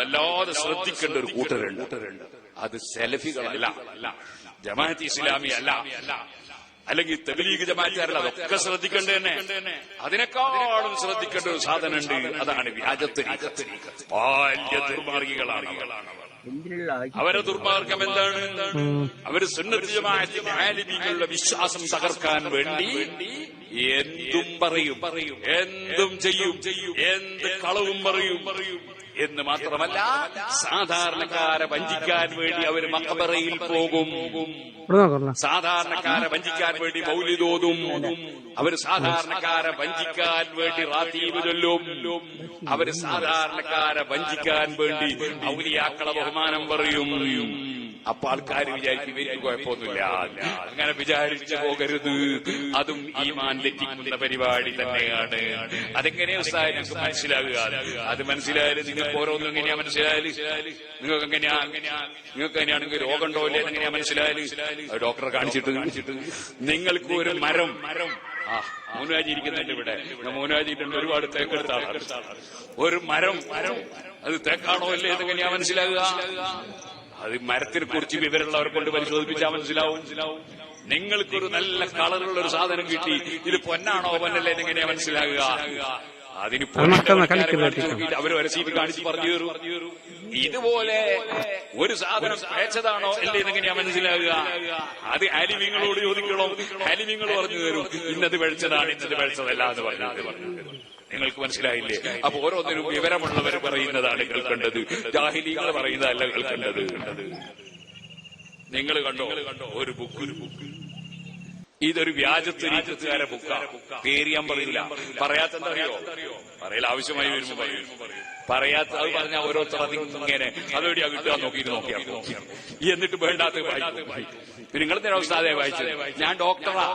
വല്ലാതെ ശ്രദ്ധിക്കേണ്ട ഒരു കൂട്ടരുണ്ട്. അത് സലഫികളല്ല, ജമാഅത്ത് ഇസ്ലാമി അല്ല, അല്ലെങ്കിൽ തബ്ലീഗ് ജമാഅത്തുകാരല്ല. അതൊക്കെ ശ്രദ്ധിക്കേണ്ട തന്നെ. അതിനേക്കാളും ശ്രദ്ധിക്കേണ്ട ഒരു സാധനമുണ്ട്. അതാണ് വ്യാജത്തരീഖത്ത്. വലിയ ദുർമാർഗികളാണ്. അവരെ ദുർമാർഗം എന്താണ്? അവര് സുന്നത്ത് ജമാഅത്തിന്റെ ആലിമീങ്ങളുടെ വിശ്വാസം തകർക്കാൻ വേണ്ടി എന്തും പറയും, എന്തും ചെയ്യും, എന്ത് കളവും പറയും എന്ന് മാത്രമല്ല, സാധാരണക്കാരെ വഞ്ചിക്കാൻ വേണ്ടി അവർ മഖബറയിൽ പോകും, സാധാരണക്കാരെ വഞ്ചിക്കാൻ വേണ്ടി മൗലിദ് ഓതും, അവർ സാധാരണക്കാരെ വഞ്ചിക്കാൻ വേണ്ടി റാത്തീബ് ചൊല്ലും, അവര് സാധാരണക്കാരെ വഞ്ചിക്കാൻ വേണ്ടി ഔലിയാക്കളെ ബഹുമാനം പറയും. അപ്പൊ ആൾക്കാർ വിചാരിക്കും ഇവർക്ക് കുഴപ്പമൊന്നുമില്ല. അങ്ങനെ വിചാരിച്ചു പോകരുത്. അതും ഈമാൻ തെറ്റിക്കുന്ന പരിപാടി തന്നെയാണ്. അതെങ്ങനെയാ ഉസ്താദ് ഞങ്ങൾക്ക് മനസ്സിലാകുക? അത് മനസ്സിലായാലും നിങ്ങൾക്ക് ഓരോന്നും എങ്ങനെയാ മനസ്സിലായാലും, നിങ്ങൾക്ക് എങ്ങനെയാണെങ്കിൽ രോഗം ഉണ്ടോ ഇല്ലേ എങ്ങനെയാ മനസ്സിലായാലും ഡോക്ടറെ കാണിച്ചിട്ട് നിങ്ങൾക്ക് ഒരു മരം മൂന്നാജി ഇരിക്കുന്നുണ്ട് ഇവിടെ, മൂന്നാജിട്ടുണ്ട്, ഒരുപാട് തേക്കെടുത്ത ആളാണ്. ഒരു മരം അത് തേക്കാണോ അല്ലേ എന്നെങ്ങനെയാ മനസ്സിലാകുക? അത് മരത്തിനെ കുറിച്ച് വിവരമുള്ളവരെ കൊണ്ട് പരിശോധിപ്പിച്ചാൽ മനസ്സിലാവും. നിങ്ങൾക്കൊരു നല്ല കളറുള്ള ഒരു സാധനം കിട്ടി, ഇത് പൊന്നാണോ പൊന്നല്ലേ എന്നെങ്ങനെയാ മനസ്സിലാകുക? അതിന് അവര് വരസീറ്റ് കാണിച്ച് പറഞ്ഞു തരും. ഇതുപോലെ ഒരു സാധനം പേച്ചതാണോ അല്ലേ എന്നെങ്ങനെയാ മനസ്സിലാകുക? അത് ആലിമീങ്ങളോട് ചോദിക്കണം. ആലിമീങ്ങൾ പറഞ്ഞു തരും, ഇന്നത് വെളിച്ചതാണ്, ഇന്നത് വെളിച്ചതല്ല എന്ന് പറഞ്ഞു. നിങ്ങൾക്ക് മനസ്സിലായില്ലേ? അപ്പൊ ഓരോന്നിനും വിവരമുള്ളവർ പറയുന്നതാണ് കേൾക്കേണ്ടത്, ജാഹിലീങ്ങൾ പറയുന്നതല്ല കേൾക്കേണ്ടത്. നിങ്ങൾ കണ്ടോ ഒരു ബുക്ക്, ഇതൊരു വ്യാജത്തരീഖത്തുകാരെ ബുക്കാണ്. പേര് ഞാൻ പറയൂല. പറയാത്തറിയോ? പറയൽ ആവശ്യമായി വരുമ്പോ പറയും. പറയാത്ത അത് പറഞ്ഞാൽ ഓരോരുത്തർ അതിങ്ങനെ അതെവിടെയാ കിട്ടുക നോക്കിയാ എന്നിട്ട് വേണ്ടാത്ത വായിക്കും. നിങ്ങൾ അവസ്ഥ അതേ വായിച്ചത്. ഞാൻ ഡോക്ടറാ,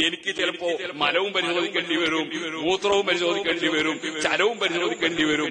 എനിക്ക് ചിലപ്പോ മലവും പരിശോധിക്കേണ്ടി വരും, മൂത്രവും പരിശോധിക്കേണ്ടി വരും, ചലവും പരിശോധിക്കേണ്ടി വരും.